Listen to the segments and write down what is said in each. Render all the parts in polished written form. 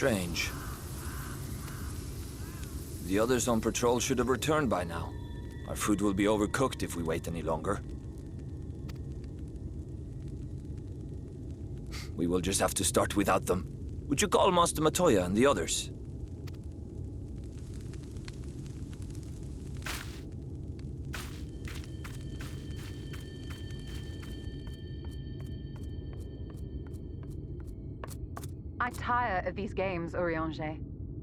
Strange. The others on patrol should have returned by now. Our food will be overcooked if we wait any longer. We will just have to start without them. Would you call Master Matoya and the others? I tire of these games, Urianger.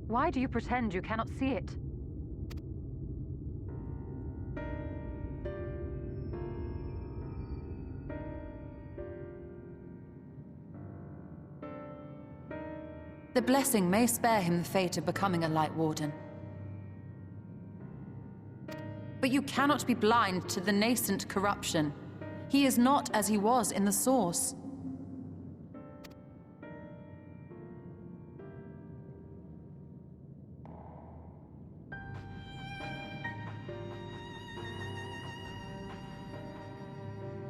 Why do you pretend you cannot see it? The blessing may spare him the fate of becoming a Light Warden. But you cannot be blind to the nascent corruption. He is not as he was in the Source.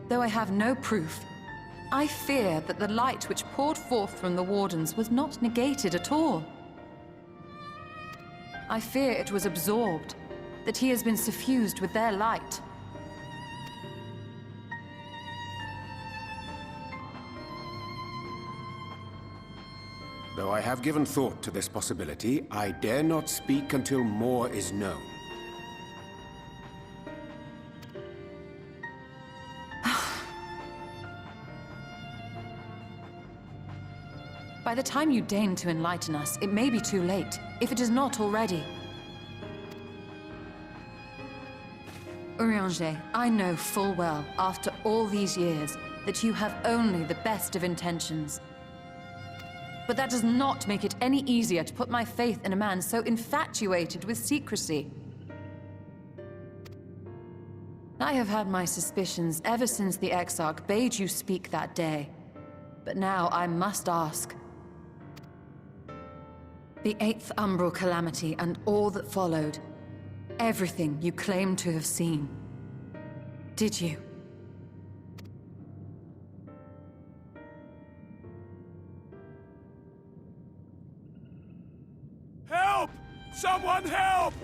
Though I have no proof, I fear that the light which poured forth from the Wardens was not negated at all. I fear it was absorbed, that he has been suffused with their light. Though I have given thought to this possibility, I dare not speak until more is known. By the time you deign to enlighten us, it may be too late, if it is not already. Urianger, I know full well, after all these years, that you have only the best of intentions. But that does not make it any easier to put my faith in a man so infatuated with secrecy. I have had my suspicions ever since the Exarch bade you speak that day. But now I must ask. The 8th Umbral Calamity and all that followed. Everything you claim to have seen. Did you? Help! Someone help!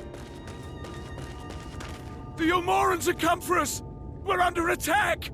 The Ilmorans have come for us! We're under attack!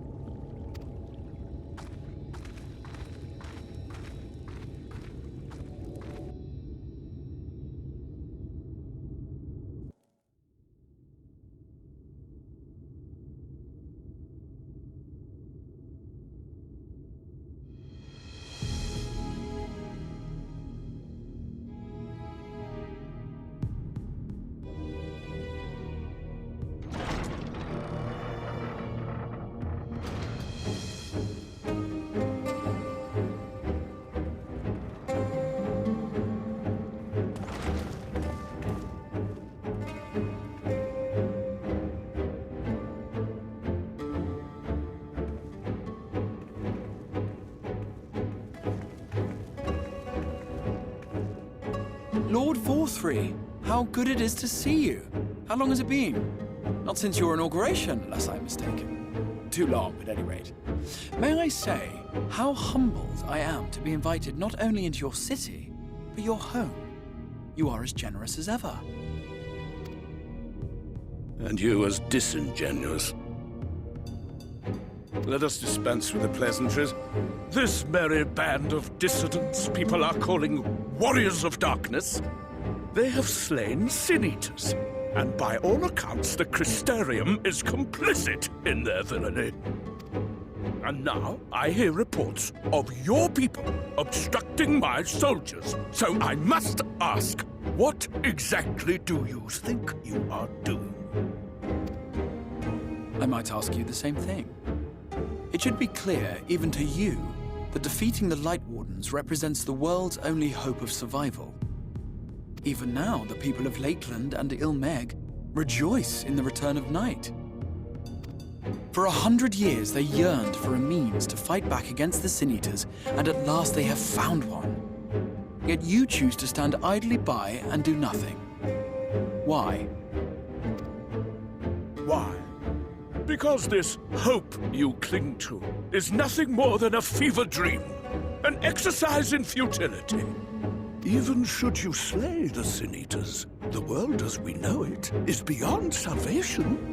Lord Vauthry, how good it is to see you. How long has it been? Not since your inauguration, unless I'm mistaken. Too long, at any rate. May I say how humbled I am to be invited not only into your city, but your home. You are as generous as ever. And you as disingenuous. Let us dispense with the pleasantries. This merry band of dissidents people are calling warriors of darkness. They have slain sin-eaters, and by all accounts the Crystarium is complicit in their villainy. And now I hear reports of your people obstructing my soldiers. So I must ask, what exactly do you think you are doing? I might ask you the same thing. It should be clear, even to you, that defeating the Light Wardens represents the world's only hope of survival. Even now, the people of Lakeland and Ilmeg rejoice in the return of night. For 100 years, they yearned for a means to fight back against the Sin-Eaters, and at last they have found one. Yet you choose to stand idly by and do nothing. Why? Why? Because this hope you cling to is nothing more than a fever dream, an exercise in futility. Even should you slay the Sin Eaters, the world as we know it is beyond salvation.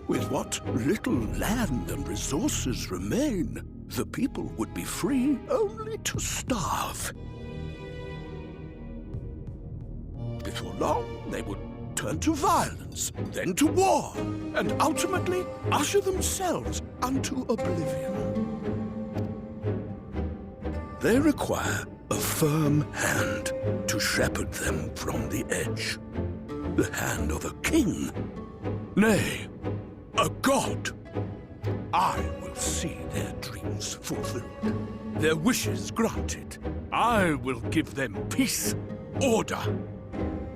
With what little land and resources remain, the people would be free only to starve. Before long, they would turn to violence, then to war, and ultimately usher themselves unto oblivion. They require a firm hand to shepherd them from the edge. The hand of a king. Nay, a god. I will see their dreams fulfilled, their wishes granted. I will give them peace, order,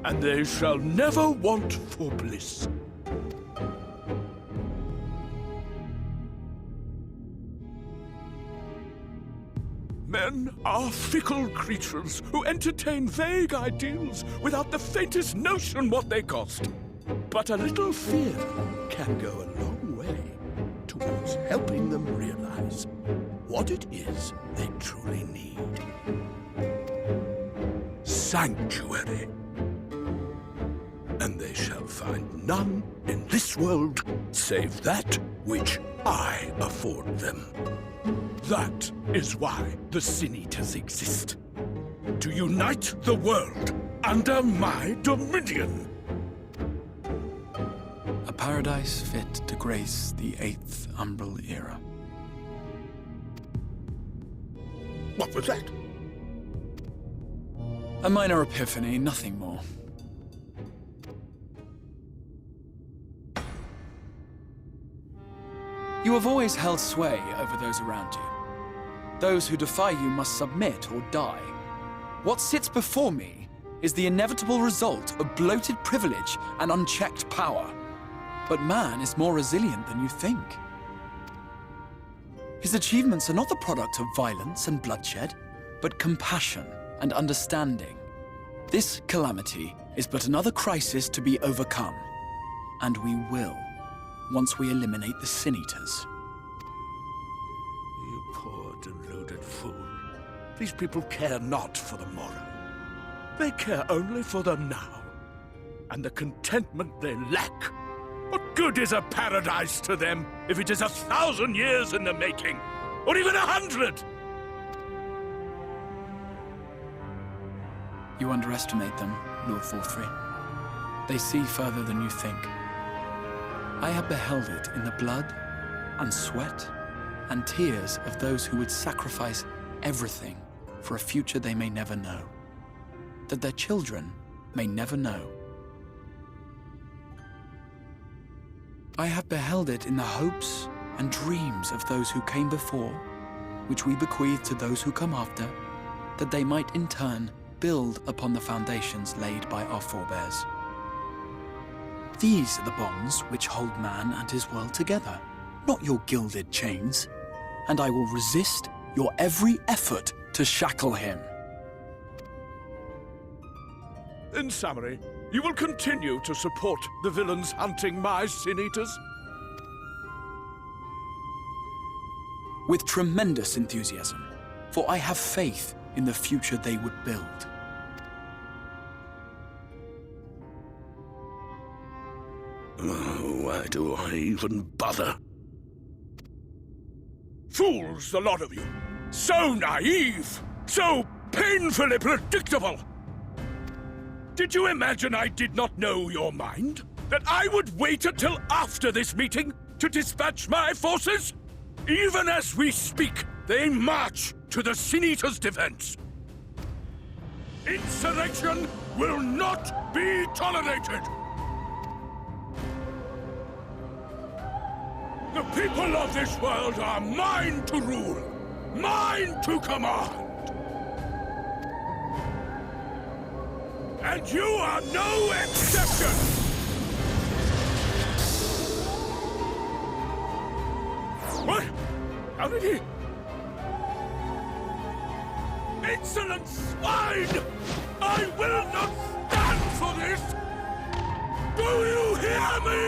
and they shall never want for bliss. Men are fickle creatures who entertain vague ideals without the faintest notion what they cost. But a little fear can go a long way towards helping them realize what it is they truly need. Sanctuary. And they shall find none in this world save that which I afford them. That is why the Sin Eaters exist. To unite the world under my dominion. A paradise fit to grace the 8th Umbral era. What was that? A minor epiphany, nothing more. You have always held sway over those around you. Those who defy you must submit or die. What sits before me is the inevitable result of bloated privilege and unchecked power. But man is more resilient than you think. His achievements are not the product of violence and bloodshed, but compassion and understanding. This calamity is but another crisis to be overcome. And we will, once we eliminate the Sin Eaters. You poor deluded fool. These people care not for the morrow. They care only for the now, and the contentment they lack. What good is a paradise to them if it is 1,000 years in the making, or even 100? You underestimate them, Lord Vauthry. They see further than you think. I have beheld it in the blood and sweat and tears of those who would sacrifice everything for a future they may never know, that their children may never know. I have beheld it in the hopes and dreams of those who came before, which we bequeath to those who come after, that they might in turn build upon the foundations laid by our forebears. These are the bonds which hold man and his world together, not your gilded chains, and I will resist your every effort to shackle him. In summary, you will continue to support the villains hunting my Sin Eaters? With tremendous enthusiasm, for I have faith in the future they would build. Oh, why do I even bother? Fools, the lot of you! So naive! So painfully predictable! Did you imagine I did not know your mind? That I would wait until after this meeting to dispatch my forces? Even as we speak, they march to the Sin Eaters' defense. Insurrection will not be tolerated! The people of this world are mine to rule, mine to command. And you are no exception! What? How did he... Insolent swine! I will not stand for this! Do you hear me?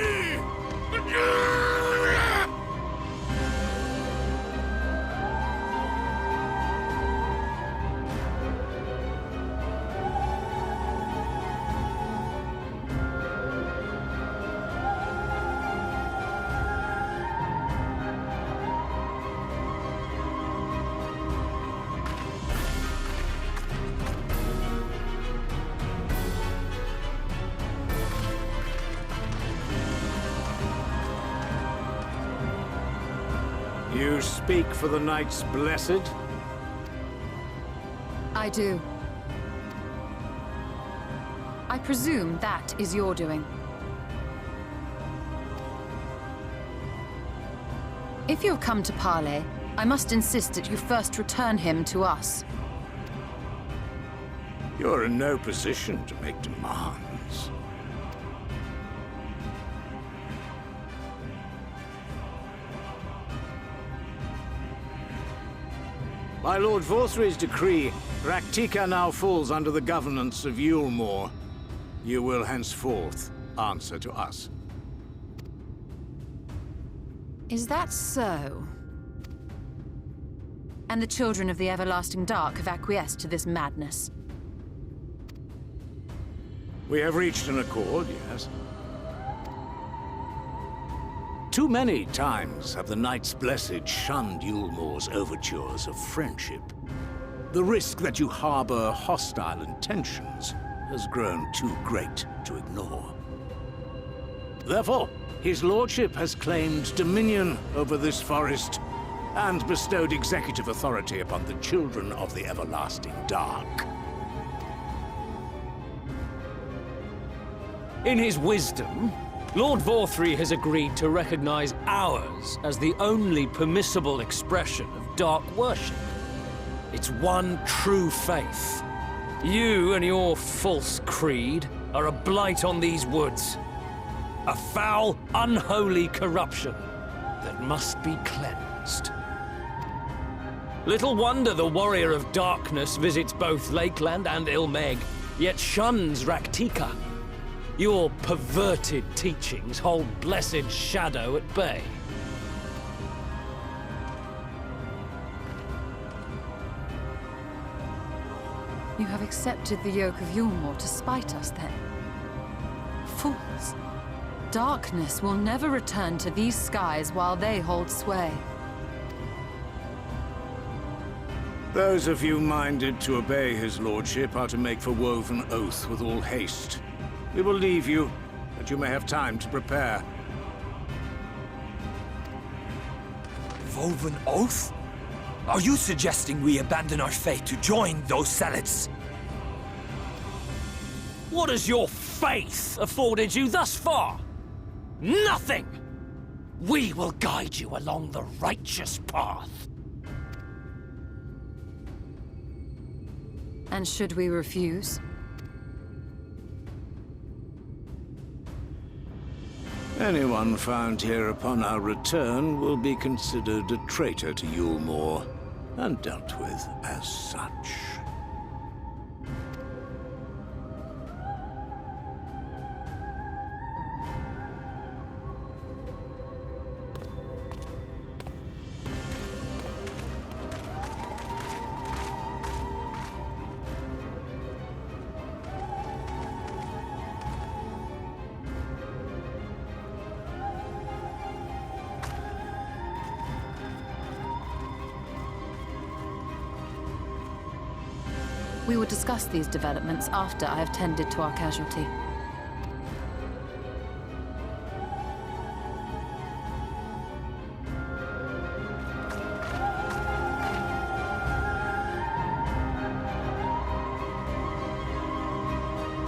You speak for the Knights Blessed? I do. I presume that is your doing. If you have come to parley, I must insist that you first return him to us. You're in no position to make demands. By Lord Vauthry's decree, Raktika now falls under the governance of Yulmore. You will henceforth answer to us. Is that so? And the children of the Everlasting Dark have acquiesced to this madness? We have reached an accord, yes. Too many times have the Knights Blessed shunned Yulmore's overtures of friendship. The risk that you harbor hostile intentions has grown too great to ignore. Therefore, his lordship has claimed dominion over this forest and bestowed executive authority upon the children of the Everlasting Dark. In his wisdom, Lord Vauthry has agreed to recognize ours as the only permissible expression of dark worship. It's one true faith. You and your false creed are a blight on these woods. A foul, unholy corruption that must be cleansed. Little wonder the Warrior of Darkness visits both Lakeland and Ilmeg, yet shuns Raktika. Your perverted teachings hold blessed shadow at bay. You have accepted the yoke of Yulmore to spite us, then? Fools! Darkness will never return to these skies while they hold sway. Those of you minded to obey his lordship are to make for Woven Oath with all haste. We will leave you, that you may have time to prepare. Woven Oath? Are you suggesting we abandon our faith to join those zealots? What has your faith afforded you thus far? Nothing! We will guide you along the righteous path. And should we refuse? Anyone found here upon our return will be considered a traitor to Yulmore, and dealt with as such. We will discuss these developments after I have tended to our casualty.